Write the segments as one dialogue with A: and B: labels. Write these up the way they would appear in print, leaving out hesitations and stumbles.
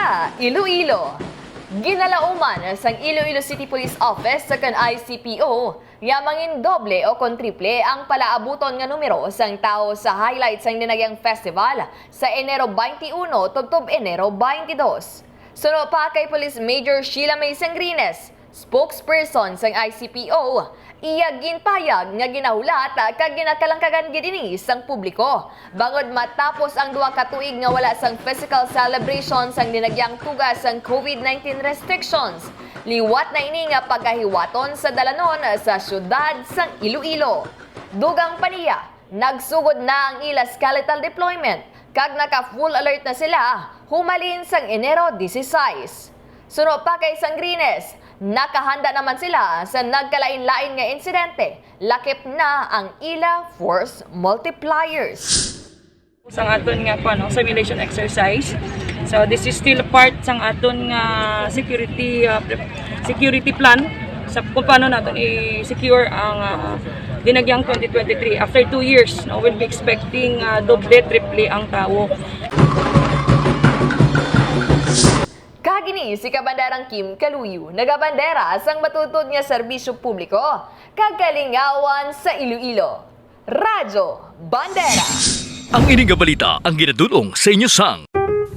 A: sa Iloilo. Ginalauman sang Iloilo City Police Office sa kan ICPO, yamangin doble o kontriple ang palaabuton nga numero sang tao sa highlights sang dinagyang festival sa Enero 21 tubtob Enero 22. Suno pa kay Police Major Sheila May Sangrines, spokesperson sang ICPO, iya ginpayag nga ginahulat kag ginakalangkagan gid ini sang publiko bangod matapos ang duha ka tuig nga wala sang physical celebration sang dinagyang tugas sang COVID-19 restrictions. Liwat na ini nga pagkahiwaton sa dalanon sa syudad sang Iloilo. Dugang paniya, nagsugod na ang ila skeletal deployment kag naka-full alert na sila humalin sang Enero 16. Suno pa kay Sangrines, nakahanda naman sila sa nagkalain-lain nga insidente, lakip na ang ila force multipliers.
B: Sang aton nga simulation exercise. So this is still part sang aton nga security plan sa kung paano natin i-secure ang dinagyang 2023 after 2 years. We'll be expecting doble, triple ang tao.
A: Kagini si Kabandarang Kim Kaluyu, nagabandera sang matutod nga serbisyo publiko, kagalingawan sa Iloilo. Radyo Bandera.
C: Ang ining nga balita ang ginadulong sa inyo sang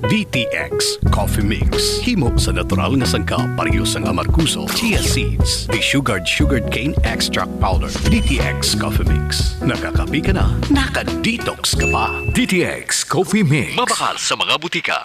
C: DTX Coffee Mix. Himo sa natural nga sangka pareho sang amarkuso, chia seeds, sugared cane extract powder. DTX Coffee Mix. Nakakapi ka na, naka-detox ka pa. DTX Coffee Mix. Mabakal sa mga butika.